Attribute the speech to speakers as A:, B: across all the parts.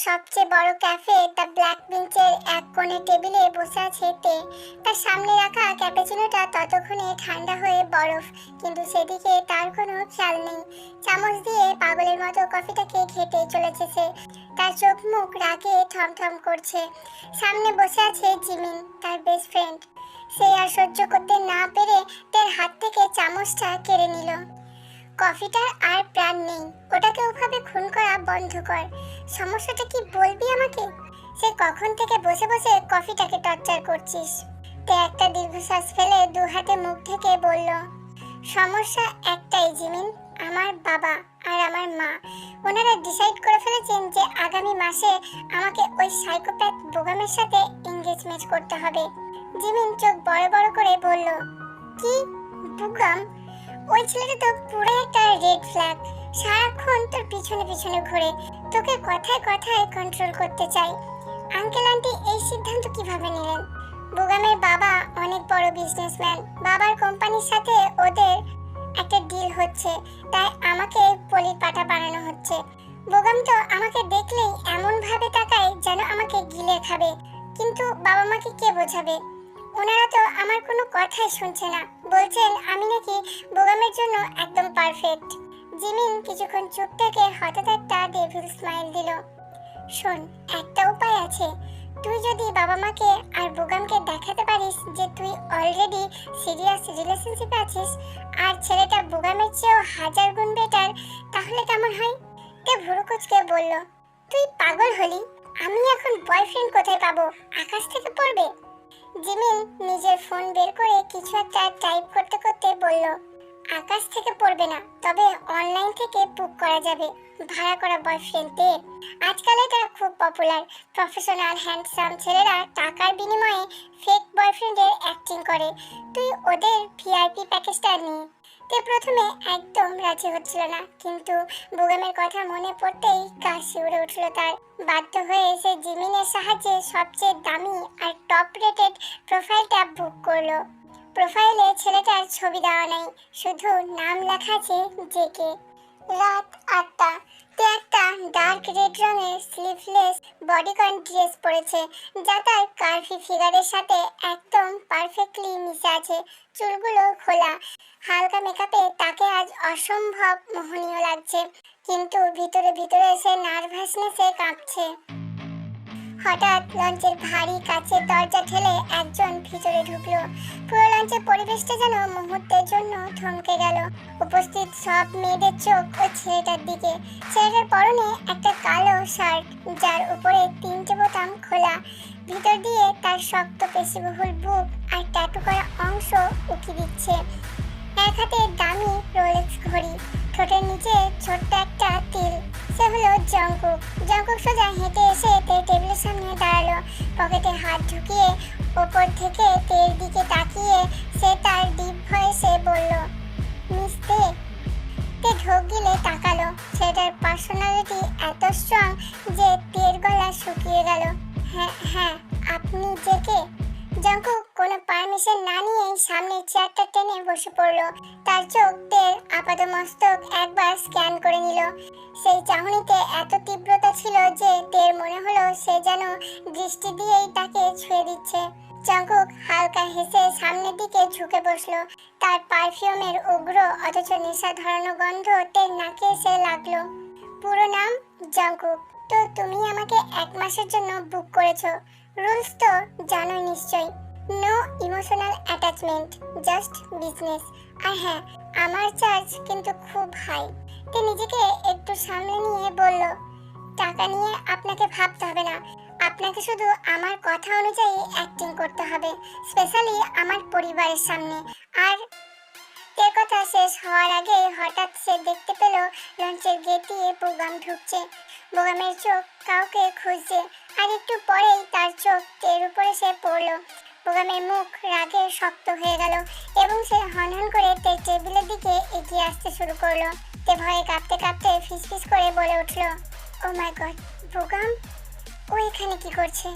A: সবচেয়ে বড় cafe the black বেঞ্চের এক কোণে টেবিলে বসে আছে তে। তার সামনে রাখা ক্যাপাচিনোটা ততক্ষণে ঠান্ডা হয়ে বরফ, কিন্তু সেদিকে তার কোনো খেয়াল নেই। চামচ দিয়ে পাগলের মতো কফিটাকে খেতে চলেছে সে। তার চোখ মুখ রাগে থমথম করছে। সামনে বসে আছে জিমিন, তার বেস্ট ফ্রেন্ড। সে আর সহ্য করতে না পেরে তার হাত থেকে চামচটা কেড়ে নিল। কফিটার আর প্রাণ নেই, ওটাকে ওভাবে খুন করা বন্ধ কর। সমস্যাটা কি বলবি আমাকে? সে কখন থেকে বসে বসে কফিটাকে টর্চার করছিস? তে একটা দীর্ঘশ্বাস ফেলে দু হাতে মুখ থেকে বলল, সমস্যা একটাই জিমিন, আমার বাবা আর আমার মা। ওনারা ডিসাইড করে ফেলেছেন যে আগামী মাসে আমাকে ওই সাইকোপ্যাথ বোগামের সাথে এনগেজমেন্ট করতে হবে। জিমিন চোখ বড় বড় করে বলল, কি বোগাম? ওই ছেলেটা তো পুরো একটা রেড ফ্ল্যাগ। সারাক্ষণ তোর পিছনে পিছনে ঘুরে, তোকে কথায় কথায় কন্ট্রোল করতে চাই। আঙ্কেল আন্টি এই সিদ্ধান্ত কিভাবে নিলেন? বোগামের বাবা অনেক বড় বিজনেসম্যান, বাবার কোম্পানির সাথে ওদের একটা ডিল হচ্ছে, তাই আমাকে পলির পাটা বানানো হচ্ছে। বোগাম তো আমাকে দেখলেই এমন ভাবে তাকায় যেন আমাকে গিলে খাবে, কিন্তু বাবা মাকে কে বোঝাবে? ওনারা তো আমার কোনো কথাই শুনছে না, বলছেন আমি নাকি বোগামের জন্য একদম পারফেক্ট। জিমিন কিছুক্ষণ চুপ থেকে হঠাৎ একটা ডেভিল স্মাইল দিল। শোন, একটা উপায় আছে। তুই যদি বাবা মাকে আর বোগামকে দেখাতে পারিস যে তুই অলরেডি সিরিয়াস রিলেশনশিপে আছিস আর ছেলেটা বোগামের চেয়েও 1000 গুণ বেটার, তাহলে কেমন হয়? তে ভুরু কুঁচকে বলল, তুই পাগল হলি? আমি এখন বয়ফ্রেন্ড কোথায় পাবো? আকাশ থেকে পড়বে? জিমিন নিজের ফোন বের করে কিছু একটা টাইপ করতে করতে বলল, আকাশ থেকে পড়বে না, তবে অনলাইন থেকে বুক করা যাবে ভাড়া করা বয়ফ্রেন্ড দে। আজকাল এটা খুব পপুলার। প্রফেশনাল হ্যান্ডসাম ছেলেরা টাকার বিনিময়ে ফেক বয়ফ্রেন্ডের অ্যাক্টিং করে। তুই ওদের ভিআইপি প্যাকেজটা নিয়ে। তে প্রথমে একদম রাজি হচ্ছিল না, কিন্তু বোগামের কথা মনে পড়তেই গা শিউরে উঠল তার। বাধ্য হয়ে সে জিমিনের সাহায্যে সবচেয়ে দামি আর টপ রেটেড প্রোফাইলটা বুক করলো। প্রোফাইলে ছেলেটার ছবি দেওয়া নেই, শুধু নাম লেখা আছে জেকে। রাত 8টা। তে একটা ডার্ক রেড রঙের স্লিভলেস বডিকন ড্রেস পরেছে, যা তার কার্ভি ফিগারের সাথে একদম পারফেক্টলি মিশে আছে। চুলগুলো খোলা, হালকা মেকআপে তাকে আজ অসম্ভব মোহনীয় লাগছে, কিন্তু ভিতরে ভিতরে সে নার্ভাসনেসে কাঁপছে। হঠাৎ লঞ্চের ভারী কাচের দরজা ঠেলে একজন ভিতরে ঢুকলো। পুরো লঞ্চের পরিবেশটা যেন মুহূর্তের জন্য থমকে গেল। উপস্থিত সব মেয়েদের চোখ ওই ছেলেটার দিকে। ছেলেটার পরনে একটা কালো শার্ট, যার উপরে 3টে বোতাম খোলা। ভিতর দিয়ে তার শক্ত পেশিবহুল বুক আর ট্যাটু করা অংশ উকি দিচ্ছে। এক হাতে দামি রোলেক্স ঘড়ি, ঠোঁটের নিচে ছোট্ট একটা তিল। সে হলো জংকুক। জংকুক সোজা হেঁটে এসে তের টেবিলের সামনে দাঁড়ালো। পকেটে হাত ঢুকিয়ে ওপর থেকে তের দিকে তাকিয়ে সে তার ডিপ ভয়েসে বলল, মিস তে। তে ঢোক গিলে তাকালো। ছেলেটার পার্সোনালিটি এত স্ট্রং যে তের গলা শুকিয়ে গেল। হ্যাঁ হ্যাঁ, আপনি জেকে? জংকুক কোনো পারমিশন না নিয়েই সামনের চেয়ারটা টেনে বসে পড়লো। তার চোখ তের আপাদমস্তক একবার স্ক্যান করে নিল। সেই চাহনিতে এত তীব্রতা ছিল যে তের মনে হলো সে যেন দৃষ্টি দিয়েই তাকে ছুঁয়ে দিচ্ছে। জংকুক হালকা হেসে সামনের দিকে ঝুঁকে বসলো। তার পারফিউমের উগ্র অথচ নেশা ধরানো গন্ধ তের নাকে এসে লাগলো। পুরো নাম জংকুক। তো তুমি আমাকে 1 মাসের জন্য বুক করেছো। রুলস তো জানোই নিশ্চয়ই। No emotional attachment, just business. আর হ্যাঁ, আমার চার্জ কিন্তু খুব হাই। তে নিজেকে একটু সামলে নিয়ে বলল, টাকা নিয়ে আপনাকে ভাবতে হবে না। আপনাকে শুধু আমার কথা অনুযায়ী অ্যাক্টিং করতে হবে, স্পেশালি আমার পরিবারের সামনে। আর তের কথা শেষ হওয়ার আগে হঠাৎ সে দেখতে পেল লঞ্চের গেট দিয়ে বোগাম ঢুকছে। বোগামের চোখ কাউকে খুঁজছে, আর একটু পরেই তার চোখ তের উপরে সে পড়ল। বোগামের মুখ রাগে শক্ত হয়ে গেল এবং সে হনহন করে তের টেবিলের দিকে এগিয়ে আসতে শুরু করলো। তে ভয়ে কাঁপতে কাঁপতে ফিসফিস করে বলে উঠল, ও মাই গড, বোগাম? ও এখানে কি করছে?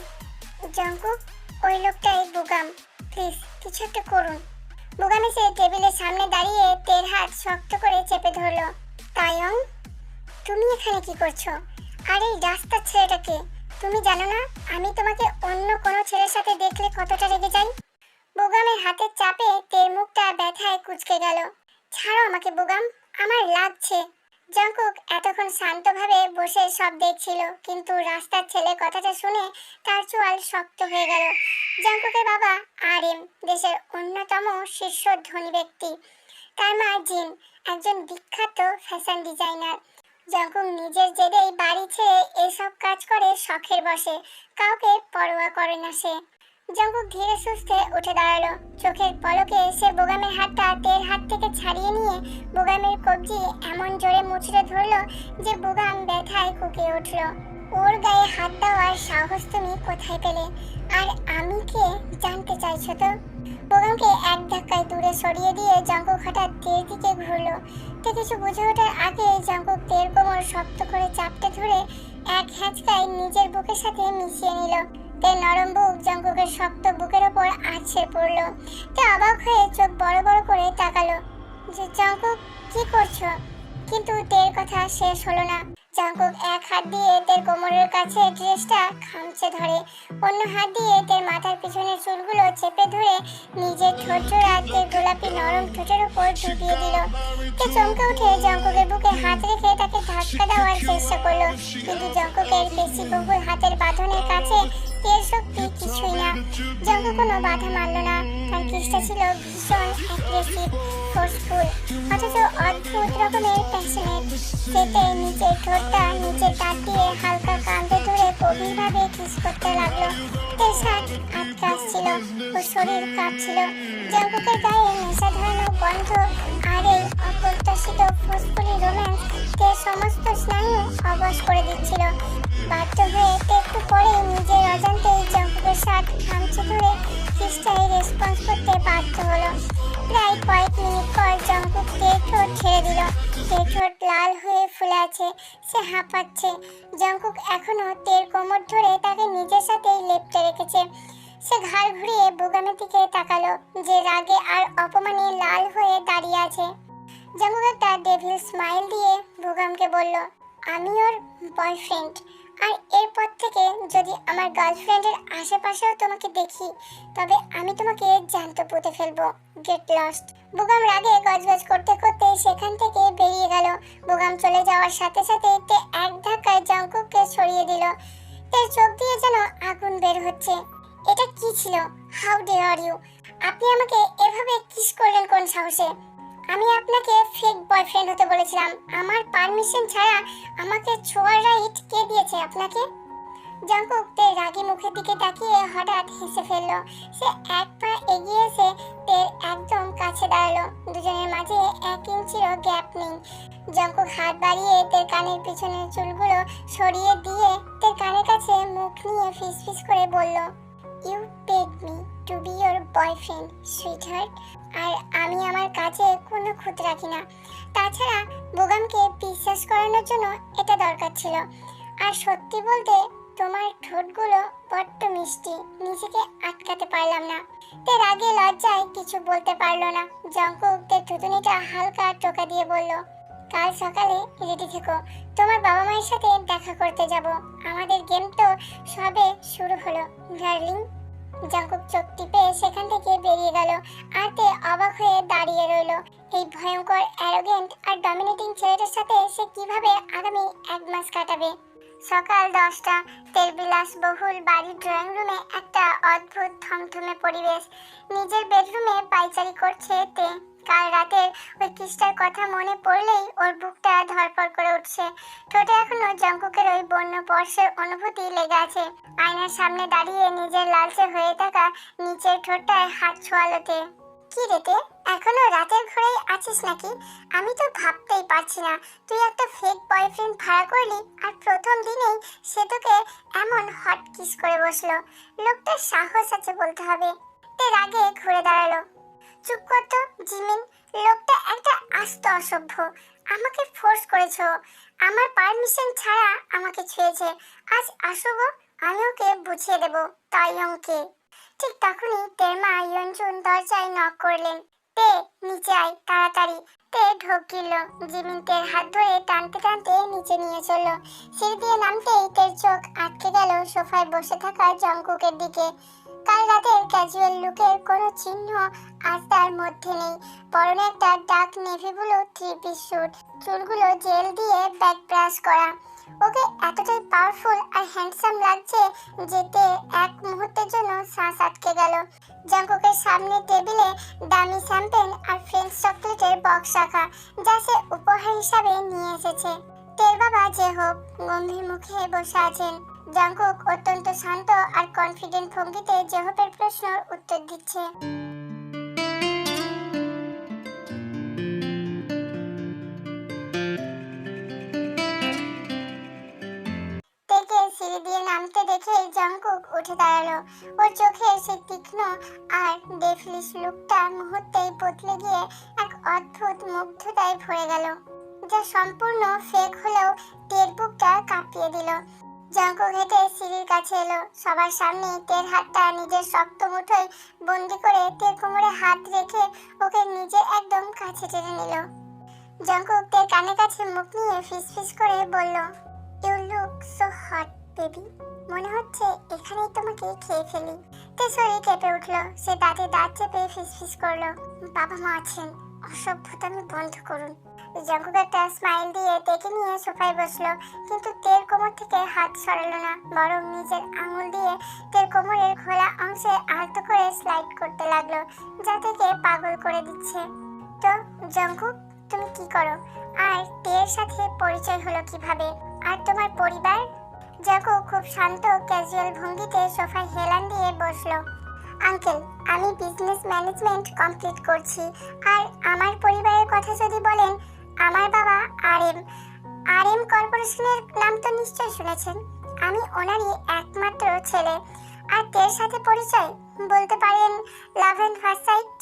A: জংকুক, ওই লোকটাই বোগাম। প্লিজ কিছু একটা করুন। বোগাম এসে টেবিলের সামনে দাঁড়িয়ে তের হাত শক্ত করে চেপে ধরলো। তায়ং, তুমি এখানে কি করছো? আর এই রাস্তার ছেলেটাকে তুমি জানো না আমি তোমাকে অন্য কোনো ছেলের সাথে দেখলে কতটা রেগে যাই? বোগামের হাতের চাপে তের মুখটা ব্যথায় কুঁচকে গেল। ছাড়ো আমাকে বোগাম, আমার লাগছে। জঙ্কুক এতক্ষণ শান্তভাবে বসে সব দেখছিল, কিন্তু রাস্তার ছেলে কথাটা শুনে তার চোয়াল শক্ত হয়ে গেল। জঙ্কুকের বাবা RM, দেশের অন্যতম শীর্ষ ধনী ব্যক্তি। তার মা জিন, একজন বিখ্যাত ফ্যাশন ডিজাইনার। জঙ্কুক নিজের জেদেই বাড়ি ছেড়ে এসব কাজ করে শখের বসে, কাউকে পরোয়া করে না সে। জঙ্কুক ধীরে সুস্থে উঠে দাঁড়ালো। চোখের পলকে সে বোগামের হাতটা তের হাত থেকে ছাড়িয়ে নিয়ে বোগামের কবজি এমন জোরে মুচড়ে ধরলো যে বোগাম ব্যথায় কুঁকিয়ে উঠল। ওর গায়ে হাত দেওয়ার সাহস তুমি কোথায় পেলে? আর আমি কে জানতে চাইছো তো? বোগামকে এক ধাক্কায় দূরে সরিয়ে দিয়ে জঙ্কুক হঠাৎ তের দিকে ঘুরলো। তে কিছু বুঝে ওঠার আগে জঙ্কুক তের কোমর শক্ত করে চাপটে ধরে এক হ্যাঁচকায় নিজের বুকের সাথে মিশিয়ে নিল। তের নরম বুক জঙ্কুকের শক্ত বুকের ওপর আছড়ে পড়ল। তে অবাক হয়ে চোখ বড় বড় করে তাকালো। জঙ্কুক, কি করছো? কিন্তু তের কথা শেষ হলো না। জঙ্কুক এক হাত দিয়ে তের কোমরের কাছে ড্রেসটা খামচে ধরে, অন্য হাত দিয়ে তের মাথার পিছনের চুলগুলো চেপে ধরে নিজের ঠোঁট জোড়া তের গোলাপি নরম ঠোঁটের উপর ডুবিয়ে দিল। তে চমকে উঠে জঙ্কুকের বুকে হাত রেখে তাকে ধাক্কা দেওয়ার চেষ্টা করলো, কিন্তু জঙ্কুকের পেশি বহুল হাতের বাঁধনের কাছে তের শক্তি কিছুই না। জঙ্কুক কোনো বাধা মানল না। তার কিসটা ছিল ভীষণ অ্যাগ্রেসিভ, ফোর্সফুল, অথচ অদ্ভুত রকমের প্যাশনেট। সেতে নিচের ঠোঁটটা নিচে তাক দিয়ে হালকা কাঁধে ধরে গভীরভাবে কিস করতে লাগলো। তের শ্বাস আটকে আসছিল, ওর শরীর কাঁপছিল। জঙ্কুকের গায়ে নেশা ধরানো গন্ধ আর এই অপ্রত্যাশিত ফোর্সফুলি রোম্যান্স তের সমস্ত স্নায়ু অবশ করে দিচ্ছিল। বাধ্য হয়ে তে একটু পরেই নিজের অজান্তেই জঙ্কুকের শার্ট খামচে ধরে কিসটাই রেসপন্স করতে বাধ্য হলো। প্রায় কয়েক মিনিট পর জঙ্কুক তের ঠোঁট ছেড়ে দিল। তের ঠোঁট লাল হয়ে ফুলে আছে, সে হাঁপাচ্ছে। জঙ্কুক এখনো তের কোমর ধরে তাকে নিজের সাথেই লেপ্টে রেখেছে। সে ঘাড় ঘুরিয়ে বোগামের দিকে তাকালো, যে রাগে আর অপমানে লাল হয়ে দাঁড়িয়ে আছে। জঙ্কুক একটা ডেভিল স্মাইল দিয়ে বোগামকে বলল, আমি ওর বয়ফ্রেন্ড, আর এরপর থেকে যদি আমার গার্লফ্রেন্ডের আশেপাশেও তোমাকে দেখি তবে আমি তোমাকে জ্যান্ত পুঁতে ফেলবো। Get lost. বোগাম রাগে গজগজ করতে করতে সেখান থেকে বেরিয়ে গেল। বোগাম চলে যাওয়ার সাথে সাথে তে এক ধাক্কায় জঙ্কুককে সরিয়ে দিল। তের চোখ দিয়ে যেন আগুন বের হচ্ছে। এটা কি ছিল? How dare you! আপনি আমাকে এভাবে কিস করলেন কোন সাহসে? আমি আপনাকে ফেক বয়ফ্রেন্ড হতে বলেছিলাম। আমার পারমিশন ছাড়া আমাকে ছোঁয়ার রাইট কে দিয়েছে আপনাকে? জঙ্কুক তের রাগী মুখের দিকে তাকিয়ে হঠাৎ হেসে ফেলল। সে এক পা এগিয়ে এসে তের একদম কাছে দাঁড়ালো। দুজনের মাঝে 1 ইঞ্চিরও গ্যাপ নেই। জঙ্কুক হাত বাড়িয়ে তের কানের পিছনের চুলগুলো সরিয়ে দিয়ে তের কানের কাছে মুখ নিয়ে ফিসফিস করে বলল, you paid me to be your boyfriend sweetheart, আর আমি আমার কাছে কোনো খুঁত রাখি না। তাছাড়া বোগামকে বিশ্বাস করানোর জন্য এটা দরকার ছিল। আর সত্যি বলতে তোমার ঠোঁটগুলো বড্ড মিষ্টি, নিজেকে আটকাতে পারলাম না। তের আগে লজ্জায় কিছু বলতে পারলো না। জঙ্কুক তের থুতুনিটা হালকা টোকা দিয়ে বলল, কাল সকালে রেডি থেকো, তোমার বাবা মায়ের সাথে দেখা করতে যাব। আমাদের গেম তো সবে শুরু হলো ডার্লিং। জঙ্কুক চোখ টিপে সেখান থেকে বেরিয়ে গেল, আর তে অবাক হয়ে দাঁড়িয়ে রইল। এই ভয়ঙ্কর অ্যারোগেন্ট আর ডমিনেটিং ছেলেটার সাথে সে কিভাবে আগামী 1 মাস কাটাবে। সকাল 10টা। তের বিলাসবহুল বাড়ির ড্রয়িং রুমে একটা অদ্ভুত থমথমে পরিবেশ। নিজের বেডরুমে পায়চারি করছে তে। কাল রাতের ওই কিসটার কথা মনে পড়লেই ওর বুকটা ধড়ফড় করে উঠছে। ঠোঁটে এখনো জঙ্কুকের ওই বন্য স্পর্শের অনুভূতি লেগে আছে। আয়নার সামনে দাঁড়িয়ে নিজের লালচে হয়ে থাকা নিচের ঠোঁটটায় হাত ছোঁয়ালো তে। কি রে তে, এখনো রাতের ঘরেই আছিস নাকি? আমি তো ভাবতেই পারছি না তুই একটা ফেক বয়ফ্রেন্ড ভাড়া করলি, আর প্রথম দিনেই সে তোকে এমন হট কিস করে বসলো। লোকটার সাহস আছে বলতে হবে। তে রাগে ঘুরে দাঁড়ালো। চুপ কর তো জিমিন, লোকটা একটা আস্ত অসভ্য। আমাকে ফোর্স করেছো, আমার পারমিশন ছাড়া আমাকে ছুঁয়েছে। আজ আসব, আমি ওকে বুঝিয়ে দেবো তাইয়ংকে। ঠিক তখনই তের মা ইয়নজুন দরজায় নক করলেন। তে নিচে আয় তাড়াতাড়ি। তে ঢোক গিলল। জিমিন তের হাত ধরে টানতে টানতে নিচে নিয়ে চলল। সিঁড়ি দিয়ে নামতেই তের চোখ আটকে গেল সোফায় বসে থাকা জংকুকের দিকে। কাল রাতের ক্যাজুয়াল লুকের কোনো চিহ্ন আজ তার মধ্যে নেই। পরনে একটা dark navy blue three piece suit, চুলগুলো জেল দিয়ে ব্যাক ব্রাশ করা। ওকে এতটাই পাওয়ারফুল আর হ্যান্ডসাম লাগছে যেতে এক মুহূর্তের জন্য শ্বাস আটকে গেল। জংকুকের সামনে টেবিলে দামি শ্যাম্পেন আর ফ্রেঞ্চ চকলেটের বক্স রাখা, যা সে উপহার হিসাবে নিয়ে এসেছে। তের বাবা যে হোক গম্ভীর মুখে বসে আছেন। জংকুক অত্যন্ত শান্ত আর কনফিডেন্ট ভঙ্গিতে জেহপের প্রশ্নের উত্তর দিচ্ছে। তেকে সিঁড়ি দিয়ে নামতে দেখে জংকুক উঠে দাঁড়ালো। ওর চোখের সেই তীক্ষ্ণ আর ডেফলিশ লুকটা মুহূর্তেই বদলে গিয়ে এক অদ্ভুত মুগ্ধতায় ভরে গেল, যা সম্পূর্ণ ফেক হলেও তের বুকটা কাঁপিয়ে দিল। জংকুক হেঁটে সিঁড়ির কাছে এলো। সবার সামনে তের হাতটা নিজের শক্ত মুঠোয় বন্দি করে তের কোমরে হাত রেখে ওকে নিজের একদম কাছে টেনে নিল। জংকুক তের কানের কাছে মুখ নিয়ে ফিসফিস করে বলল, you look so hot baby, মনে হচ্ছে এখানেই তোমাকে খেয়ে ফেলি। তে শরীর কেঁপে উঠলো। সে দাঁতে দাঁত চেপে ফিসফিস করলো, বাবা মা আছেন, অসভ্যতামি বন্ধ করুন। জংকুক একটা স্মাইল দিয়ে তেকে নিয়ে সোফায় বসলো, কিন্তু তের কোমর থেকে হাত সরালো না, বরং নিজের আঙুল দিয়ে তের কোমরের খোলা অংশে আলতো করে স্লাইড করতে লাগলো, যা থেকে পাগল করে দিচ্ছে। তো জংকুক, তুমি কি করো? আর তের সাথে পরিচয় হলো কিভাবে? আর তোমার পরিবার? জংকুক খুব শান্ত ক্যাজুয়াল ভঙ্গিতে সোফায় হেলান দিয়ে বসলো। আঙ্কেল, আমি বিজনেস ম্যানেজমেন্ট কমপ্লিট করছি। আর আমার পরিবারের কথা যদি বলেন, আমার বাবা আরএম কর্পোরেশনের নাম তো নিশ্চয় শুনেছেন। আমি ওনারই একমাত্র ছেলে। আর তের সাথে পরিচয় বলতে পারেন love and first sight.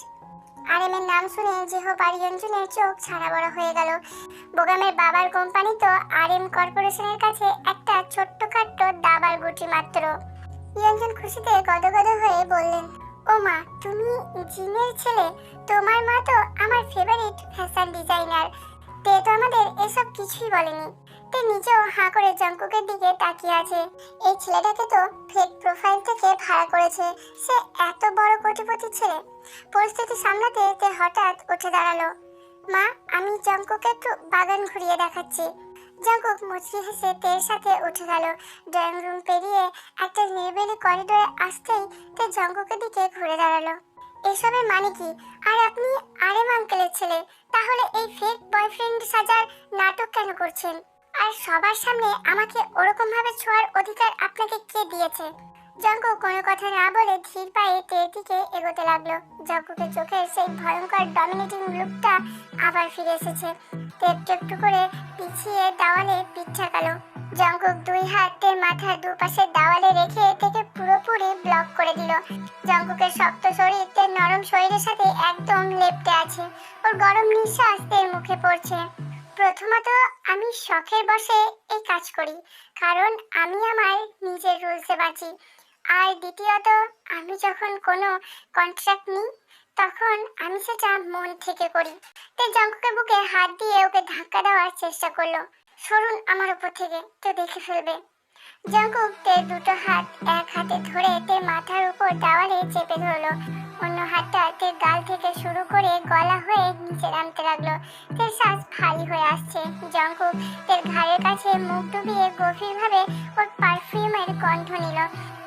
A: RM এর নাম শুনে জেহপ আর ইয়ঞ্জনের চোখ ছাড়া বড় হয়ে গেল। বোগামের বাবার কোম্পানি তো আরএম কর্পোরেশনের কাছে একটা ছোট্টখাট্ট দাবার গুটি মাত্র। ইয়ঞ্জন খুশিতে গদগদ হয়ে বললেন, ও মা, তুমি জিনের ছেলে? তোমার মা তো আমার ফেভারিট ফ্যাশন ডিজাইনার। তে তো আমাদের এসব কিছুই বলেনি। তে নিজেও হাঁ করে জংকুকের দিকে তাকিয়ে আছে। এই ছেলেটাকে তো ফেক প্রোফাইল থেকে ভাড়া করেছে। সে এত বড় কোটিপতি ছেলে। পরিস্থিতি সামলাতে তে হঠাৎ উঠে দাঁড়ালো। মা, আমি জংকুকে একটু বাগান ঘুরিয়ে দেখাচ্ছি। জংকুক মুচকি হেসে তের সাথে উঠে গেল। ড্রয়িং রুম পেরিয়ে একটা নিরিবিলি করিডোরে আসতেই তে জংকুকের দিকে ঘুরে দাঁড়ালো। এসবের মানে কি? আর আপনি আরএম আঙ্কেলের ছেলে, তাহলে এই ফেক বয়ফ্রেন্ড সাজার নাটক কেন করছেন? আর সবার সামনে আমাকে ওরকম ভাবে ছোঁয়ার অধিকার আপনাকে কে দিয়েছে? জংকুক কোনো কথা না বলে ধীর পায়ে তের দিকে এগোতে লাগলো। জংকুকের চোখের সেই ভয়ঙ্কর ডমিনেটিং লুকটা আবার ফিরে এসেছে। তে একটু করে পিছিয়ে দেওয়ালে পিঠ ঠেকালো। জংকুক দুই হাত তের মাথার দুপাশের দেওয়ালে রেখে থেকে পুরোপুরি ব্লক করে দিল। জংকুকের শক্ত শরীর তের নরম শরীরের সাথে একদম লেপ্টে আছে। ওর গরম নিঃশ্বাস তের মুখে পড়ছে। প্রথমত, আমি শখের বশে এই কাজ করি, কারণ আমি আমার নিজের রুলসে বাঁচি। আর দ্বিতীয়ত, আমি যখন কোনো কন্ট্রাক্ট নিই তখন আমি সেটা মন থেকে করি। তে জংকুকের বুকে হাত দিয়ে ওকে ধাক্কা দেওয়ার চেষ্টা করলো। সরুন আমার উপর থেকে, তো দেখে ফেলবে। জংকুক তের দুটো হাত এক হাতে ধরে তের মাথার উপর দেওয়ালে চেপে ধরলো। অন্য হাতটা তের গাল থেকে শুরু করে গলা হয়ে নিচে নামতে লাগলো। তের শ্বাস ভারী হয়ে আসছে। জংকুক তের ঘাড়ের কাছে মুখ ডুবিয়ে গভীরভাবে ওর পারফিউমের গন্ধ নিল।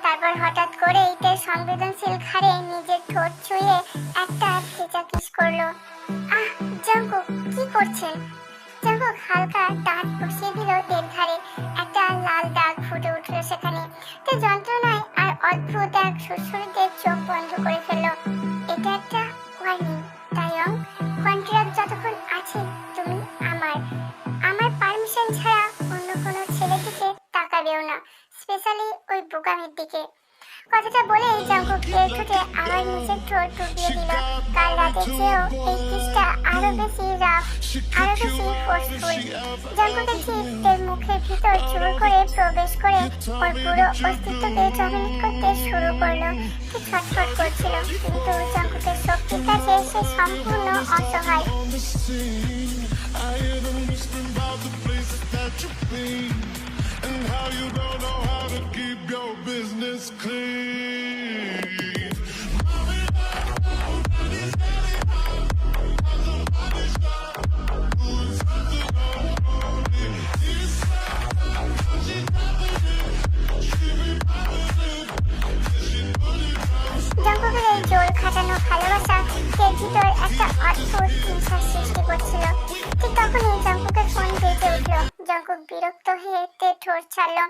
A: তারপর হঠাৎ করেই তের সংবেদনশীল ঘাড়ে নিজের ঠোঁট ছুঁয়ে একটা ভেজা কিস করলো। আহ, জংকুক, কি করছেন? জংকুক হালকা দাঁত বসিয়ে দিল তের ঘাড়ে। একটা লাল দাগ ফুটে উঠলো সেখানে। তে যন্ত্রণায় আর অদ্ভুত এক সুরসুরিতে চোখ বন্ধ করে ফেললো। এটা একটা ওয়ার্নিং, তাইয়ং। কন্ট্রাক্ট যতক্ষণ আছে তুমি আমার পারমিশন ছাড়া অন্য কোনো ছেলের দিকে তাকাবেও না, স্পেশালি ওই বোকামের দিকে। কথাটা বলেই জংকুক তের ঠোঁটে আবার নিচের ঠোঁট ডুবিয়ে দিল। কাল রাতের চেয়েও এই কিসটা আরো বেশি রাফ, আরো বেশি ফোর্সফুল। জংকুকের ঠিক তের মুখে মুখের ভিতর জোর করে প্রবেশ করে ওর পুরো অস্তিত্বকে ডমিনেট করতে শুরু করলো। সে ছটফট করছিল, কিন্তু জাঙ্কুকের শক্তির কাছে সে সম্পূর্ণ অসহায়। জাঙ্কুকের এই জোর খাটানো ভালোবাসা এর ভিতর একটা অদ্ভুত হিংসার সৃষ্টি করছিল। ঠিক তখনই জাঙ্কুকের ফোন বেজে উঠলো। জাঙ্কুক বিরক্ত হয়ে তে ঠোঁট ছাড়লো।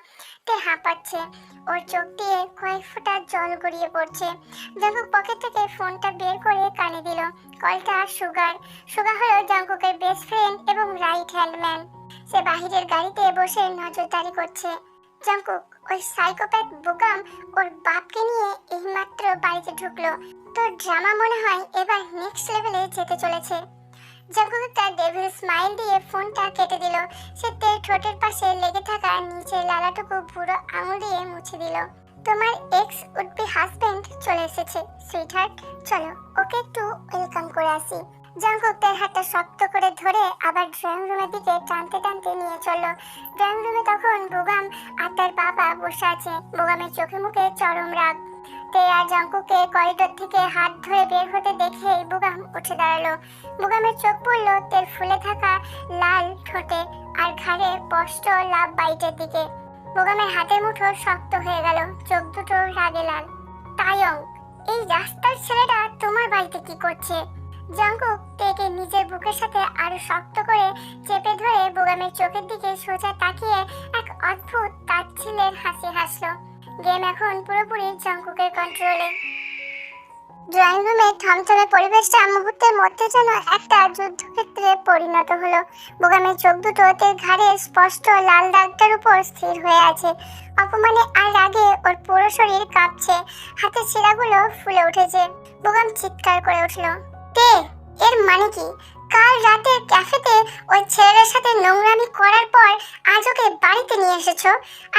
A: তে হাঁপাচ্ছে, ওর চোখ দিয়ে কয়েক ফোঁটা জল গড়িয়ে পড়ছে। জাঙ্কুক পকেট থেকে ফোনটা বের করে কানে দিল। কলটা সুগার। সুগা হলো জাঙ্কুকের বেস্ট ফ্রেন্ড এবং রাইট হ্যান্ড ম্যান। সে বাহিরের গাড়িতে বসে নজরদারি করছে। জাঙ্কুক, ওই সাইকোপ্যাথ বুগাম ওর বাপকে নিয়ে এইমাত্র বাড়িতে ঢুকলো। তোর ড্রামা মনে হয় এবার নেক্সট লেভেলে যেতে চলেছে। জাঙ্কুক একটা ডেভিল স্মাইল দিয়ে ফোনটা কেটে দিল। সে তের ঠোঁটের পাশে লেগে থাকা নিচের লালাটুকু বুড়ো আঙুল দিয়ে মুছে দিল। তোমার এক্স উড বি হাজবেন্ড চলে এসেছে সুইটহার্ট, চলো ওকে একটু ওয়েলকাম করে আসি। জাঙ্কুক তার হাতটা শক্ত করে ধরে আবার ড্রয়িং রুমের দিকে টানতে টানতে নিয়ে চলল। ড্রয়িং রুমে তখন বুগাম আর তার বাবা বসে আছে। বুগামের চোখে মুখে চরম রাগ। তে আর জাঙ্কুককে করিডোর থেকে হাত ধরে বের হতে দেখেই বুগাম উঠে দাঁড়ালো। বুগামের চোখ পড়ল তের ফুলে থাকা লাল ঠোঁটে আর ঘাড়ে স্পষ্ট লাভ বাইটের দিকে। বুগামের হাতের মুঠো শক্ত হয়ে গেল, চোখ দুটো রাগে লাল। তায়ং, এই রাস্তার ছেলেটা তোমার বাড়িতে কি করছে? জাঙ্কুক তেকে নিজের বুকের সাথে আরো শক্ত করে চেপে ধরে বুগামের চোখের দিকে সোজা তাকিয়ে এক অদ্ভুত তাচ্ছিল্যের হাসি হাসলো। গেম এখন পুরোপুরি জাঙ্কুকের কন্ট্রোলে। ড্রয়িং রুমে থমথমে পরিবেশটা মুহূর্তের মধ্যে যেন একটা যুদ্ধক্ষেত্রে পরিণত হলো। বুগামের চোখ দুটো তের ঘাড়ে স্পষ্ট লাল দাগটার উপর স্থির হয়ে আছে। অপমানে আর রাগে ওর পুরো শরীর কাঁপছে, হাতের শিরাগুলো ফুলে উঠেছে। বুগাম চিৎকার করে উঠল, তে, এর মানে কি? কাল রাতে ক্যাফেতে ওই ছেলের সাথে নোংরামি করার পর আজ ওকে বাড়িতে নিয়ে এসেছো,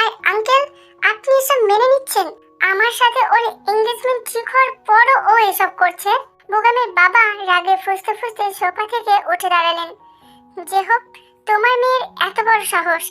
A: আর আঙ্কেল আপনি এসব মেনে নিচ্ছেন? আমার সাথে ওর এঙ্গেজমেন্ট ঠিক হওয়ার পরও ও এসব করছে। বুগামের বাবা রাগে ফুঁসতে ফুঁসতে সোফা থেকে উঠে দাঁড়ালেন। যে হোক, তোমার মেয়ের এত বড় সাহস,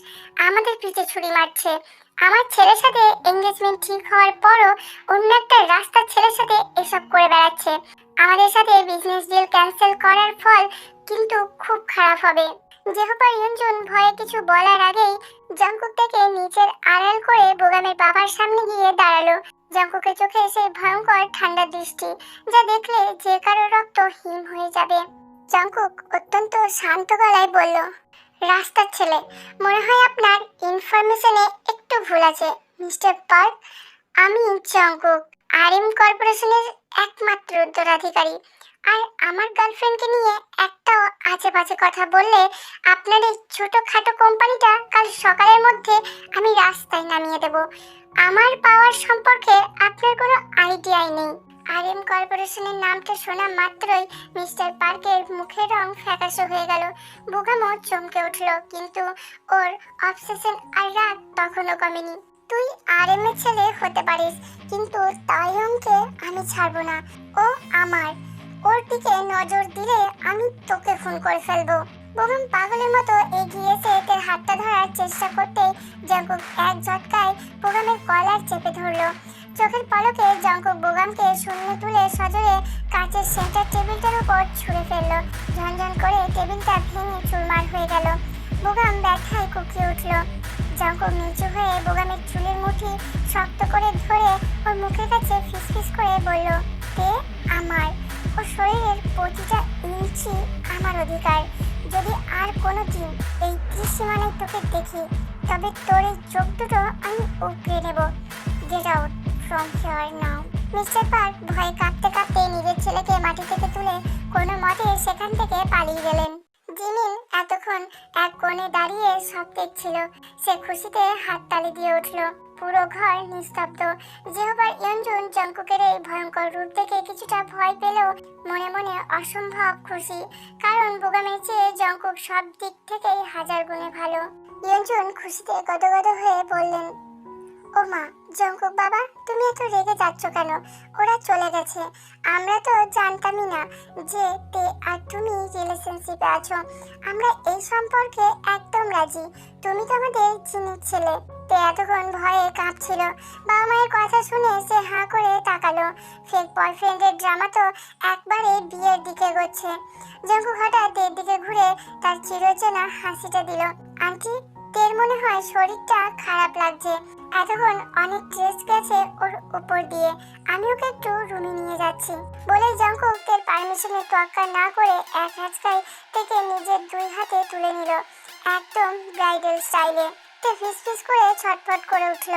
A: আমাদের পিছে ছুরি মারছে। আমার ছেলের সাথে এঙ্গেজমেন্ট ঠিক হওয়ার পরও অন্য একটা রাস্তার ছেলের সাথে এসব করে বেড়াচ্ছে। আমাদের সাথে বিজনেস ডিল ক্যান্সেল করার ফল কিন্তু খুব খারাপ হবে। জেহোপা ইয়ঞ্জুন ভয়ে কিছু বলার আগেই জাঙ্কুক থেকে নিচের আড়াল করে বুগামের বাবার সামনে গিয়ে দাঁড়ালো। জাঙ্কুকের চোখে সেই ভয়ঙ্কর ঠান্ডা দৃষ্টি, যা দেখলে যে কারো রক্ত হিম হয়ে যাবে। জাঙ্কুক অত্যন্ত শান্ত গলায় বলল, রাস্তার ছেলে, মনে হয় আপনার ইনফরমেশনে একটু ভুল আছে মিস্টার পার্ক। আমি জাঙ্কুক, আরএম কর্পোরেশনের একমাত্র উত্তরাধিকারী। আর আমার গার্লফ্রেন্ডকে নিয়ে একটাও আজে বাজে কথা বললে আপনার এই ছোটখাটো কোম্পানিটা কাল সকালের মধ্যে আমি রাস্তায় নামিয়ে দেব। আমার পাওয়ার সম্পর্কে আপনার কোনো আইডিয়াই নেই। আরএম কর্পোরেশনের নামটা শোনা মাত্রই মিস্টার পার্কের মুখের রং ফ্যাকাশে হয়ে গেল। বুগামও চমকে উঠল, কিন্তু ওর অবসেশন আর রাগ তখনও কমেনি। তুই আরএম এর ছেলে হতে পারিস, কিন্তু তায়ংকে আমি ছাড়বো না। ও আমার, ওর দিকে নজর দিলে আমি তোকে খুন করে ফেলবো। বুগাম পাগলের মতো এগিয়ে এসে তের হাতটা ধরার চেষ্টা করতেই জাঙ্কুক এক ঝটকায় বুগামের কলার চেপে ধরলো। চোখের পলকে জাঙ্কুক বুগামকে শূন্য তুলে সজোরে কাঁচের সেন্টার টেবিলটার উপর ছুঁড়ে ফেললো। ঝনঝন করে টেবিলটা ভেঙে চুরমার হয়ে গেল। বুগাম ব্যথায় কুঁকিয়ে উঠল। জাঙ্কুক নিচু হয়ে বুগামের চুলের মুঠি শক্ত করে ধরে ওর মুখের কাছে ফিসফিস করে বলল, তে আমার, ও শরীরের প্রতিটা ইঞ্চি আমার অধিকার। যদি আর কোনো দিন এই ত্রিসীমানায় তোকে দেখি, তবে তোর এই চোখ দুটো আমি উপড়ে নেব। Get out from here now. Mister park ভয়ে কাঁপতে কাঁপতে নিজের ছেলেকে মাটি থেকে তুলে কোনো মতে সেখান থেকে পালিয়ে গেলেন। জিমিন এতক্ষণ এক কোণে দাঁড়িয়ে সব দেখছিল। সে খুশিতে হাততালি দিয়ে উঠল। পুরো ঘর নিস্তব্ধ। জেহোবার ইয়ঞ্জুন জাঙ্কুকের এই ভয়ঙ্কর রূপ দেখে কিছুটা ভয় পেলেও মনে মনে অসম্ভব খুশি, কারণ বুগামের চেয়ে জাঙ্কুক সব দিক থেকেই হাজার গুণে ভালো। ইয়ঞ্জন খুশিতে গদগদ হয়ে বললেন, ও মা, জঙ্কুক বাবা, তুমি এত রেগে যাচ্ছ কেন? ওরা চলে গেছে। আমরা তো জানতামই না যে তে আর তুমি রিলেশনশিপে আছো। আমরা এই সম্পর্কে একদম রাজি। তুমি তো আমাদের চিনির ছেলে। তে এতক্ষণ ভয়ে কাঁপছিল। বাবা মায়ের কথা শুনে সে হাঁ করে তাকালো। ফেক বয়ফ্রেন্ডের ড্রামা তো একবারে বিয়ের দিকে এগোচ্ছে। জঙ্কুক হঠাৎ এর দিকে ঘুরে তার চিরচেনা হাসিটা দিল। আন্টি, তের মনে হয় শরীরটা খারাপ লাগছে। এতক্ষণ অনেক ড্রেস গেছে ওর উপর দিয়ে। আমি ওকে একটু রুমে নিয়ে যাচ্ছি। বলেই জঙ্কুক তের পারমিশনে তোয়াক্কা না করে এক হ্যাচকায় থেকে নিজের দুই হাতে তুলে নিল, একদম ব্রাইডাল স্টাইলে। তে ফিসফিস করে ছটফট করে উঠল।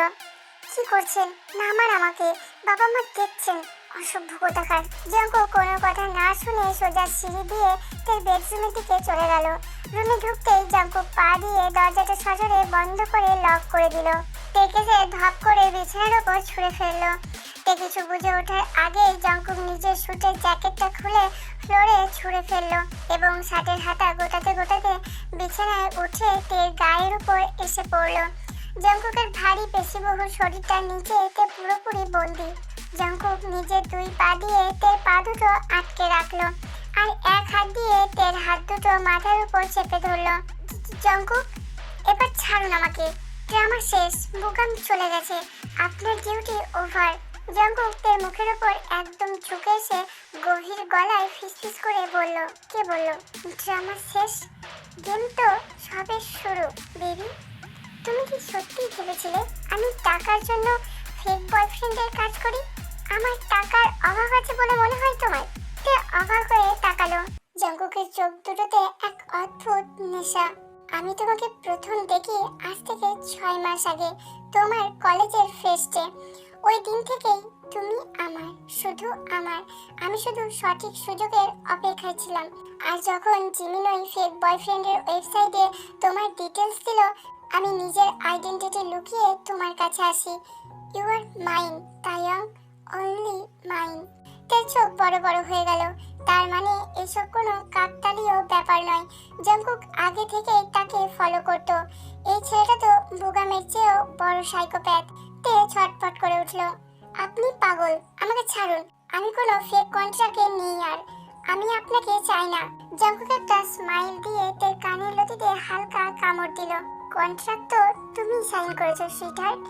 A: কি করছেন? নামান আমাকে, বাবা মা দেখছেন। অসভ্য কোথাকার। জঙ্কুক কোনো কথা না শুনে সোজা সিঁড়ি দিয়ে তের বেডরুমের দিকে চলে গেল। রুমে ঢুকতেই জঙ্কুক পা দিয়ে দরজাটা সজোরে বন্ধ করে লক করে দিল। তেকে সে ধপ করে বিছানার ওপর ছুঁড়ে ফেললো। তে কিছু বুঝে ওঠার আগেই জঙ্কুক নিজের স্যুটের জ্যাকেটটা খুলে ফ্লোরে ছুঁড়ে ফেললো এবং শার্টের হাতা গোটাতে গোটাতে বিছানায় উঠে তের গায়ের উপর এসে পড়লো। জঙ্কুকের ভারী পেশিবহুল শরীরটার নিচে তে পুরোপুরি বন্দি। জঙ্কুক নিজের দুই পা দিয়ে তের পা দুটো আটকে রাখলো আর এক হাত দিয়ে তের হাত দুটো মাথার উপর চেপে ধরলো। জঙ্কুক, এবার ছাড়ুন আমাকে। ড্রামা শেষ, বুকাম চলে গেছে, আপনার ডিউটি ওভার। জঙ্কুক তের মুখের উপর একদম ঝুঁকে এসে গভীর গলায় ফিসফিস করে বলল। কে বলল ড্রামা শেষ? গেম তো সবে শুরু বেবি। তুমি কি সত্যিই ভেবেছিলে আমি টাকার জন্য ফেক বয়ফ্রেন্ডের কাজ করি? আমার টাকার অভাব আছে বলে মনে হয় তোমার? তে অবাক হয়ে তাকালো। জঙ্কুকের চোখ দুটোতে এক অদ্ভুত নেশা। আমি তোমাকে প্রথম দেখি আজ থেকে 6 মাস আগে, তোমার কলেজের ফেস্টে। ওই দিন থেকেই তুমি আমার, শুধু আমার। আমি শুধু সঠিক সুযোগের অপেক্ষায় ছিলাম। আর যখন জিমিনই ফেক বয়ফ্রেন্ডের ওয়েবসাইটে তোমার ডিটেলস দিল, আমি নিজের আইডেন্টিটি লুকিয়ে তোমার কাছে আসি। You are mine, Taeyong, only mine. তের চোখ বড় বড় হয়ে গেল। তার মানে এসব কোনো কাকতালীয় ব্যাপার নয়। জঙ্কুক আগে থেকেই তাকে ফলো করত। এই ছেলেটা তো বুগামের চেয়েও বড় সাইকোপ্যাথ। তে ছটফট করে উঠল। আপনি পাগল, আমাকে ছাড়ুন। আমি কোনো ফেক কন্ট্রাক্টে নেই আর আমি আপনাকে চাই না। জঙ্কুক একটা স্মাইল দিয়ে তের কানের লতিতে হালকা কামড় দিল। কন্ট্রাক্ট তো তুমি সাইন করেছো সুইটহার্ট,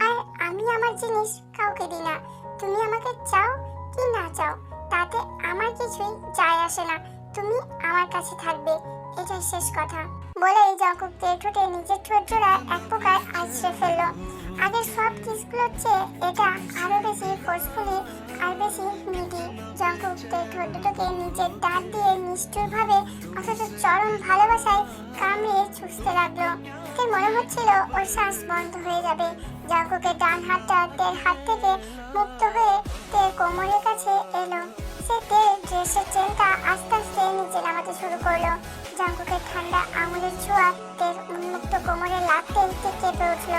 A: আর আমি আমার জিনিস কাউকে দিই না। তুমি আমাকে চাও কি না চাও তাতে আমার কিছুই যায় আসে না। তুমি আমার কাছে থাকবে, এটাই শেষ কথা। বলেই জঙ্কুক তের ঠোঁটে নিজের ঠোঁট জোড়া এক প্রকার আছড়ে ফেললো। আগের সব কিসগুলোর চেয়ে এটা আরো বেশি ফোর্সফুলি আর বেশি মিডি। জঙ্কুক তের ঠোঁট দুটোকে নিজের দাঁত দিয়ে নিষ্ঠুরভাবে অথচ চরম ভালোবাসায় কামড়িয়ে চুষতে লাগলো। তের মনে হচ্ছিল ওর শ্বাস বন্ধ হয়ে যাবে। জঙ্কুকের ডান হাতটা তের হাত থেকে মুক্ত হয়ে তের কোমরের কাছে এলো। সে তের ড্রেসের চেনটা আস্তে আস্তে নিচে নামাতে শুরু করলো। জঙ্কুকের ঠান্ডা আঙুলের ছোঁয়া তের উন্মুক্ত কোমরে লাগতেই তে কেঁপে উঠল।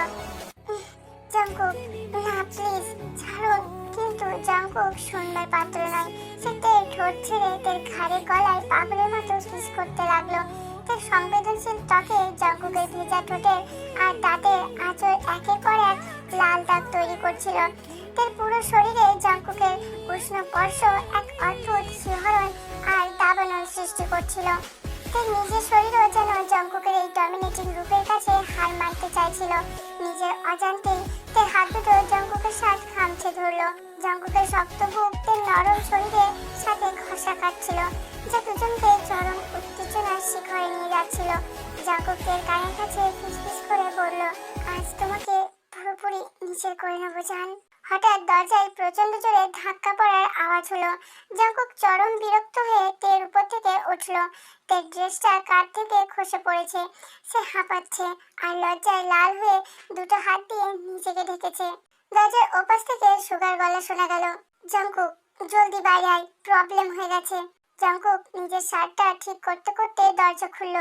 A: জঙ্কুক, না প্লিজ ছাড়ুন। কিন্তু জঙ্কুক শুনবার পাত্র নয়। সে তের ঠোঁট ছেড়ে তের ঘাড়ে গলায় পাগলের মতো কিস করতে লাগলো। তের সংবেদনশীল ত্বকে জঙ্কুকের ভেজা ঠোঁটের আর দাঁতের আঁচড় একের পর এক লাল দাগ তৈরি করছিল। তের পুরো শরীরে জঙ্কুকের উষ্ণ স্পর্শ এক অদ্ভুত শিহরণ আর দাবানল সৃষ্টি করছিল। তের নিজের শরীরও যেন জঙ্কুকের এই ডমিনেটিং রূপের কাছে হার মানতে চাইছিল। নিজের অজান্তেই তের হাত দুটো জঙ্কুকের শার্ট খামচে ধরলো। জঙ্কুকের শক্ত বুক তের নরম শরীরের সাথে ঘষা কাটছিল, যা দুজনকে চরম উত্তেজনার শিখরে নিয়ে যাচ্ছিল। জঙ্কুক তের কানের কাছে ফিসফিস করে বলল, আজ তোমাকে পুরোপুরি নিচের করে নেবো জান। হঠাৎ দরজায় প্রচন্ড জোরে ধাক্কা পড়ার আওয়াজ হলো। জঙ্কুক চরম বিরক্ত হয়ে তের উপর থেকে উঠল। তের ড্রেসটা কাঁধ থেকে খসে পড়েছে। সে হাঁপাচ্ছে আর লজ্জায় লাল হয়ে দুটো হাত দিয়ে নিজেকে ঢেকেছে। দরজার ওপাশ থেকে সুগার গলা শোনা গেল, জঙ্কুক জলদি বাইরে আয়, প্রবলেম হয়ে গেছে। জঙ্কুক নিজের শার্টটা ঠিক করতে করতে দরজা খুলল।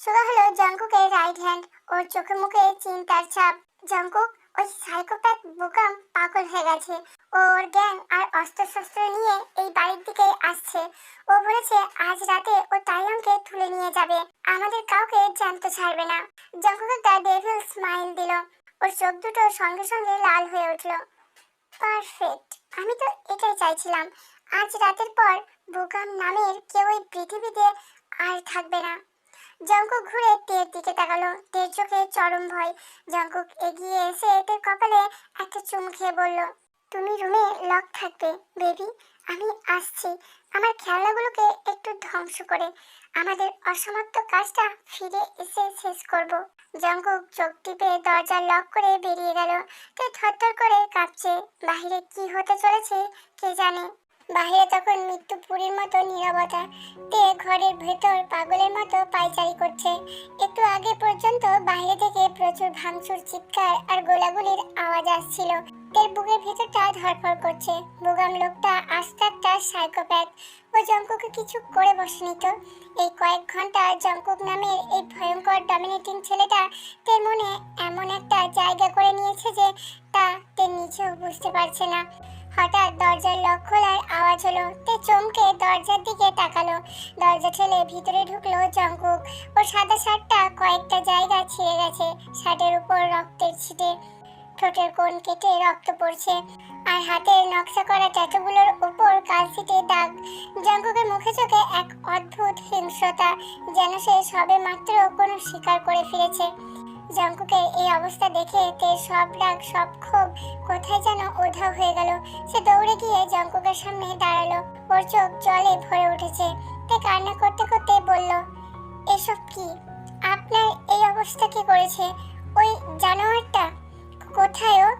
A: সুগা হলো জঙ্কুকের রাইট হ্যান্ড। ওর চোখে মুখে চিন্তার ছাপ। জঙ্কুক ওই সাইকোপ্যাথ বুকাম পাগল হয়ে গেছে। ওর গ্যাং আর অস্ত্রশস্ত্র নিয়ে এই বাড়ির দিকে আসছে। ও বলেছে আজ রাতে ও তাইয়ংকে তুলে নিয়ে যাবে, আমাদের কাউকে জ্যান্ত ছাড়বে না। জঙ্কুক একটা ডেভিল স্মাইল দিল, ওর চোখ দুটো সঙ্গে সঙ্গে লাল হয়ে উঠল। পারফেক্ট, আমি তো এটাই চাইছিলাম। আজ রাতের পর বুকাম নামের কেউ এই পৃথিবীতে আর থাকবে না। জঙ্কুক ঘুরে তের দিকে তাকালো, তের চোখে চরম ভয়। জঙ্কুক এগিয়ে এসে তের কপালে একটা চুমু খেয়ে বলল, তুমি রুমে লক থাকবে বেবি, আমি আসছি আমার খেলনাগুলোকে একটু ধ্বংস করে আমাদের অসমাপ্ত কাজটা ফিরে এসে শেষ করব। জঙ্কুক চোখ টিপে দরজা লক করে বেরিয়ে গেল। তে থরথর করে কাঁপছে, বাহিরে কি হতে চলেছে কে জানে। বাহিরে তখন মৃত্যুপুরীর মতো নীরবতা। তে ঘরের ভেতর পাগলের মতো পায়চারি করছে। একটু আগে পর্যন্ত বাইরে থেকে প্রচুর ভাঙচুর, চিৎকার আর গোলাগুলির আওয়াজ আসছিল। তের বুকের ভেতরটা ধড়ফড় করছে। বুগাম লোকটা আস্তে একটা সাইকোপ্যাথ। ও জঙ্কুকে কিছু করে বসেনি তো। এই কয়েক ঘন্টা জঙ্কুক নামের এই ভয়ঙ্কর ডমিনেটিং ছেলেটা তের মনে এমন একটা জায়গা করে নিয়েছে যে তা তে নিজেও বুঝতে পারছে না। হঠাৎ দরজার লক খোলার আওয়াজ হলো। তে চমকে দরজার দিকে তাকালো। দরজা ঠেলে ভিতরে ঢুকলো জঙ্কুক। ওর সাদা শার্টটা কয়েকটা জায়গা ছিঁড়ে গেছে, শার্টের উপর রক্তের ছিটে, ঠোঁটের কোণ কেটে রক্ত পড়ছে, আর হাতের নকশা করা ট্যাটুগুলোর উপর কালশিটে দাগ। জঙ্কুকের মুখে চোখে এক অদ্ভুত হিংস্রতা, যেন সে সবে মাত্র কোনো শিকার করে ফিরেছে। জঙ্কুকের এই অবস্থা দেখে তে সব রাগ সব ক্ষোভ কোথায় যেন উধাও হয়ে গেল। সে দৌড়ে গিয়ে জঙ্কুকের সামনে দাঁড়ালো। ওর চোখ জলে ভরে উঠেছে। তে কান্না করতে করতে বলল, এসব কি? আপনার এই অবস্থা কি করেছে? ওই জানোয়ারটা কোথায়? ও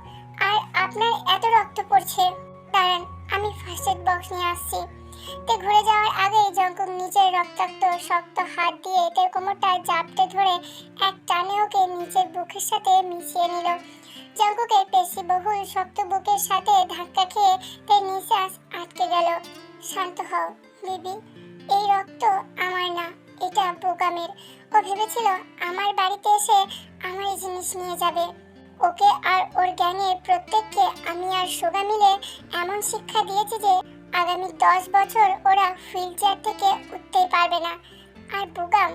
A: আর আপনার এত রক্ত পড়ছে। দাঁড়ান, আমি ফার্স্ট এড বক্স নিয়ে আসছি। তে ঘুরে যাওয়ার আগে জঙ্কুক নিজের রক্তাক্ত শক্ত হাত দিয়ে তের কোমরটা জাপটে ধরে এক টানে ওকে নিজের বুকের সাথে মিশিয়ে নিল। জঙ্কুকের পেশিবহুল শক্ত বুকের সাথে ধাক্কা খেয়ে তের নিঃশ্বাস আটকে গেল। শান্ত হও বেবি, এই রক্ত আমার না, এটা বুকামের। ও ভেবেছিল আমার বাড়িতে এসে আমার জিনিস নিয়ে যাবে। ওকে আর ওর গ্যাংয়ের প্রত্যেককে আমি আর সোগা মিলে এমন শিক্ষা দিয়েছি যে আগামী 10 বছর ওরা হুইল চেয়ার থেকে উঠতেই পারবে না। আর বুগাম,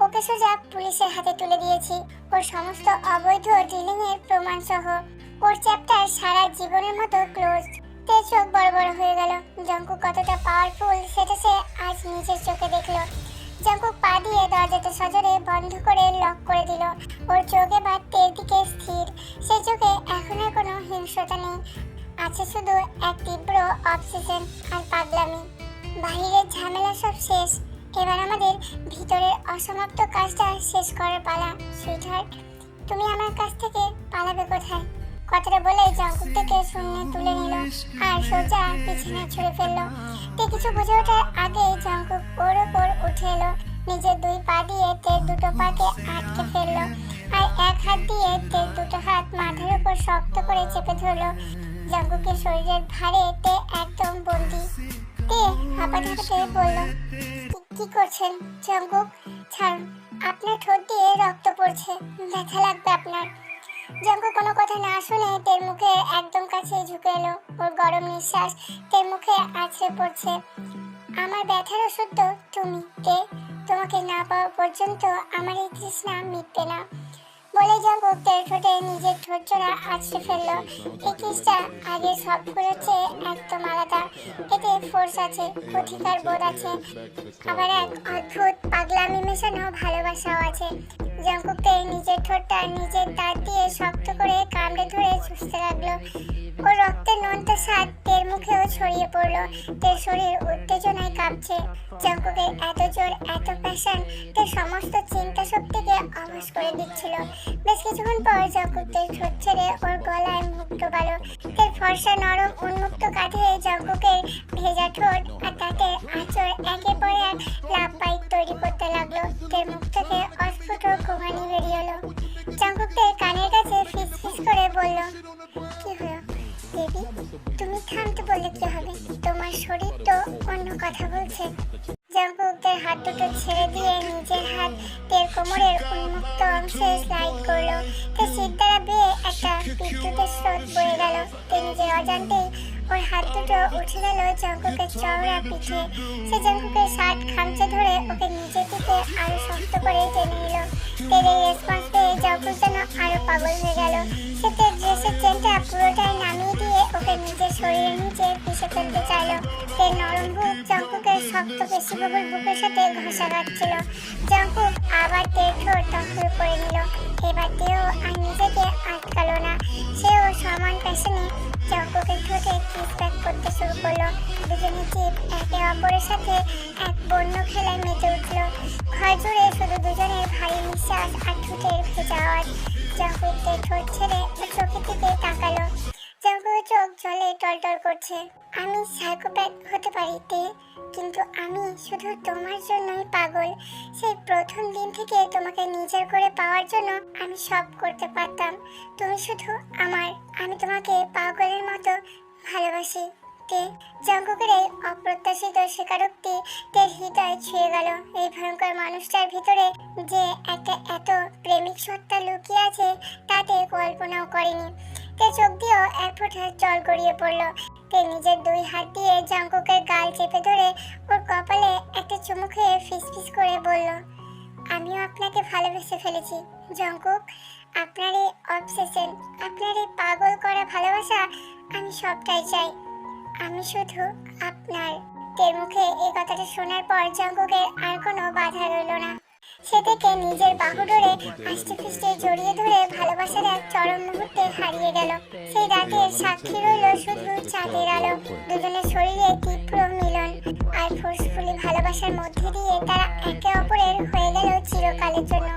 A: ওকে সোজা পুলিশের হাতে তুলে দিয়েছি, ওর সমস্ত অবৈধ ডিলিং এর প্রমাণ সহ। ওর চ্যাপ্টার সারা জীবনের মতো ক্লোজ। তে চোখ বড় বড় হয়ে গেল। জঙ্কুক কতটা পাওয়ারফুল সেটা সে আজ নিজের চোখে দেখলো। জঙ্কুক পা দিয়ে দরজাটা সজোরে বন্ধ করে লক করে দিল। ওর চোখ এবার তের দিকে স্থির। সেই চোখে এখন আর কোনো হিংস্রতা নেই, আছে শুধু এক তীব্র অবসেশন আর পাগলামি। বাহিরের ঝামেলা সব শেষ, এবার আমাদের ভিতরের অসমাপ্ত কাজটা শেষ করার পালা। সুইটহার্ট, তুমি আমার কাছ থেকে পালাবে কোথায়? কথাটা বলে জঙ্কুক থেকে শূন্যে তুলে নিল আর সোজা বিছানায় ছুঁড়ে ফেললো। তে কিছু বুঝে ওঠার আগে জঙ্কুক ওর ওপর উঠে এলো। নিজের দুই পা দিয়ে তের দুটো পাকে আটকে ফেললো আর এক হাত দিয়ে তের দুটো হাত মাথার উপর শক্ত করে চেপে ধরলো। জঙ্কুকের শরীরের ভারে তে একদম বন্দি। তে হাঁপাতে হাঁপাতে বলল, কি করছেন জঙ্কুক? ছাড়ুন, আপনার ঠোঁট দিয়ে রক্ত পড়ছে, ব্যথা লাগবে আপনার। জঙ্কুক কোনো কথা না শুনে তের মুখে একদম কাছে ঝুঁকে এলো। ওর গরম নিঃশ্বাস তের মুখে আছড়ে পড়ছে। আমার ব্যথার ওষুধ তো তুমি, তে তোমাকে না পাওয়া পর্যন্ত আমার এই তৃষ্ণা মিটবে না। বলে জঙ্কুক তের ঠোঁটে নিজের ঠোঁট জোড়া আছড়ে ফেললো। এই কিসটা আগের সবগুলোর চেয়ে একদম আলাদা। এতে ফোর্স আছে, অধিকার বোধ আছে, আবার এক অদ্ভুত পাগলামি মেশানো ভালোবাসাও আছে। জঙ্কুককে নিজের ঠোঁটটা নিজের দাঁত দিয়ে শক্ত করে কামড়ে ধরে চুষতে লাগলো। ওর রক্তের নোনতা স্বাদ তের মুখেও ছড়িয়ে পড়লো। তের শরীর উত্তেজনায় কাঁপছে। জঙ্কুকের এত জোর, এত প্যাশন তের সমস্ত চিন্তা শক্তিকে অবশ করে দিচ্ছিল। বেশ কিছুক্ষণ পর জঙ্কুক তের ঠোঁট ছেড়ে ওর গলায় মুখ ডোবালো। তের ফর্সা নরম উন্মুক্ত কাঁধে জঙ্কুকের ভেজা ঠোঁট আর তাতে আঁচড় একের পর এক লাভ বাইক তৈরি করতে লাগলো। তের মুখ থেকে অস্ফুট ঘুমানি বেরিয়ে এলো। জঙ্কুক তের কানের কাছে ফিস ফিস করে বলল, কি হলো বেবি? তুমি থামতে বললে কি হবে? তোমার শরীর তো অন্য কথা বলছে। জঙ্কুক তের হাত দুটো ছেড়ে দিয়ে নিজের হাত তের কোমরের উন্মুক্ত অংশে স্লাইড করলো। তে সিট দ্বারা বেয়ে একটা বিদ্যুতের স্রোত বয়ে গেল। তে নিজের অজান্তেই ওর হাত দুটো উঠে গেল জঙ্কুকের চওড়া পিঠে। সে জঙ্কুকের শার্ট খামচে ধরে ওকে নিচের দিকে আরো শক্ত করে টেনে নিল। তের এই রেসপন্স পেয়ে জঙ্কুক যেন আরো পাগল হয়ে গেল। সে তের ড্রেসের চেনটা পুরোটাই নামিয়ে দিয়ে ওকে নিজের শরীরের নিচে পিষে ফেলতে চাইল। তের নরম বুক জঙ্কুকের শক্ত পেশিবহুল বুকের সাথে ঘষা খাচ্ছিল। জঙ্কুক আবার তের ঠোঁট দখল করে নিল। এবার তেও আর নিজেকে আটকালো না। সেও সমান প্যাশনে জঙ্কুকের ঠোঁটে কিস ব্যাক করতে শুরু করলো। দুজনের জিভ একে অপরের সাথে এক বন্য খেলায় মেতে উঠল। ঘর জুড়ে শুধু দুজনের ভারী নিঃশ্বাস আর ঠোঁটের ভেজা আওয়াজ। জঙ্কুক তের ঠোঁট ছেড়ে ওর চোখের দিকে তাকালো। জঙ্কুকের চোখ জলে টলটল করছে। আমি সাইকোপ্যাথ হতে পারি তে, কিন্তু আমি শুধু তোমার জন্যই পাগল। সেই প্রথম দিন থেকে তোমাকে নিজের করে পাওয়ার জন্য আমি সব করতে পারতাম। তুমি শুধু আমার। আমি তোমাকে পাগলের মতো ভালোবাসি তে। জঙ্কুকের এই অপ্রত্যাশিত স্বীকারোক্তি তের হৃদয় ছুঁয়ে গেল। এই ভয়ঙ্কর মানুষটার ভিতরে যে একটা এত প্রেমিক সত্তা লুকিয়ে আছে তাতে কল্পনাও করেনি। তে চোখ দিয়েও এক ফোঁটা জল গড়িয়ে পড়লো। তে নিজের দুই হাত দিয়ে জঙ্কুকের গাল চেপে ধরে ওর কপালে একটা চুমু খেয়ে ফিসফিস করে বলল, আমিও আপনাকে ভালোবেসে ফেলেছি জঙ্কুক। আপনার এই অবসেশন, আপনার এই পাগল করা ভালোবাসা, আমি সবটাই চাই। আমি শুধু আপনার। তের মুখে এই কথাটা শোনার পর জঙ্কুকের আর কোনো বাধা রইল না। সে থেকে নিজের বাহু ধরে আষ্টে ফিষ্টে জড়িয়ে ধরে ভালোবাসার এক চরম মুহূর্তে হারিয়ে গেল। সেই রাতের সাক্ষী রইল শুধু চাঁদের আলো, দুজনের শরীরে তীব্র মিলন আর ফোর্সফুলি ভালোবাসার মধ্যে দিয়ে তারা একে অপরের হয়ে গেল চিরকালের জন্য।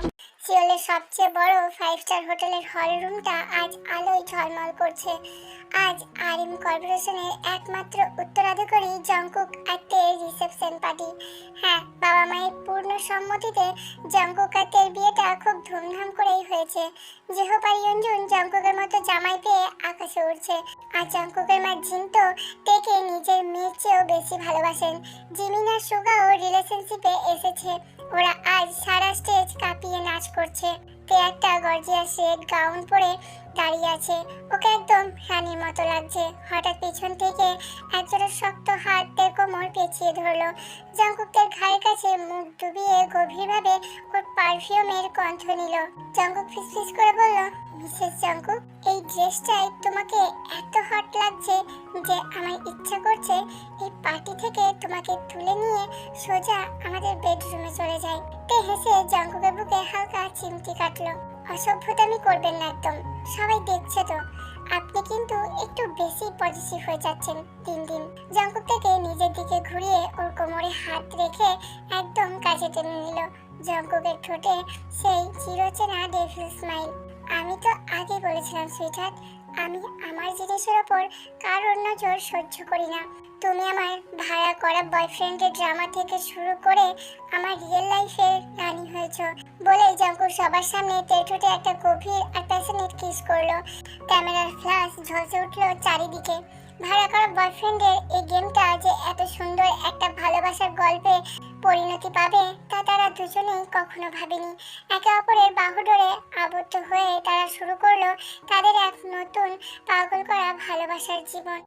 A: সিওলের সবচেয়ে বড় 5 স্টার হোটেলের হল রুমটা আজ আলোয় ঝলমল করছে। আজ আরএম কর্পোরেশনের একমাত্র উত্তরাধিকারী জঙ্কুক আর তের রিসেপশন পার্টি। হ্যাঁ, বাবা মায়ের পূর্ণ সম্মতিতে জঙ্কুক আর তের বিয়েটা খুব ধুমধাম করেই হয়েছে। জেহোপা ইয়ঞ্জুন জঙ্কুকের মতো জামাই পেয়ে আকাশে উঠছে। আর জঙ্কুকের মা জিনতো তেকে নিজের মেয়ের চেয়েও বেশি ভালোবাসেন। জিমিন আর সুগাও রিলেশনশিপে এসেছে। ওরা আজ সারা স্টেজ কাঁপিয়ে নাচ করছে। তে একটা গর্জিয়াস রেড গাউন পরে দাঁড়িয়ে আছে। ওকে একদম রানীর মতো লাগছে। হঠাৎ পিছন থেকে একজোড়া শক্ত হাত তের কোমর পেঁচিয়ে ধরলো। জঙ্কুক তের ঘাড়ের কাছে মুখ ডুবিয়ে গভীরভাবে ওর পারফিউমের গন্ধ নিল। জঙ্কুক ফিসফিস করে বলল, মিসেস জঙ্কুক, এই ড্রেসটাই তোমাকে এত হট লাগছে যে আমার ইচ্ছা করছে এই পার্টি থেকে তোমাকে তুলে নিয়ে সোজা আমাদের বেডরুমে চলে যাই। তে হেসে জঙ্কুকের বুকে হালকা চিমটি কাটলো। অসভ্যতামি করবেন না একদম, সবাই দেখছে তো। আপনি কিন্তু একটু বেশি পজিটিভ হয়ে যাচ্ছেন দিন দিন। জঙ্কুক থেকে নিজের দিকে ঘুরিয়ে ওর কোমরে হাত রেখে একদম কাছে টেনে নিল। জঙ্কুকের ঠোঁটে সেই চিরচেনা ডেভিল স্মাইল। আমি তো আগে বলেছিলাম সুইটহার্ট, আমি আমার জিনিসের ওপর কারোর নজর সহ্য করি না। তুমি আমার ভাড়া করা বয়ফ্রেন্ডের ড্রামা থেকে শুরু করে আমার রিয়েল লাইফের রানী হয়েছ। বলেই জঙ্কুক সবার সামনে তের ঠোঁটে একটা গভীর আর প্যাশনেট কিস করলো। ক্যামেরার ফ্ল্যাশ ঝলসে উঠলো চারিদিকে। ভাড়া করা বয়ফ্রেন্ডের এই গেমটা যে এত সুন্দর একটা ভালোবাসার গল্পে পরিণতি পাবে তা তারা দুজনেই কখনো ভাবেনি। একে অপরের বাহু ধরে আবদ্ধ হয়ে তারা শুরু করলো তাদের এক নতুন পাগল করা ভালোবাসার জীবন।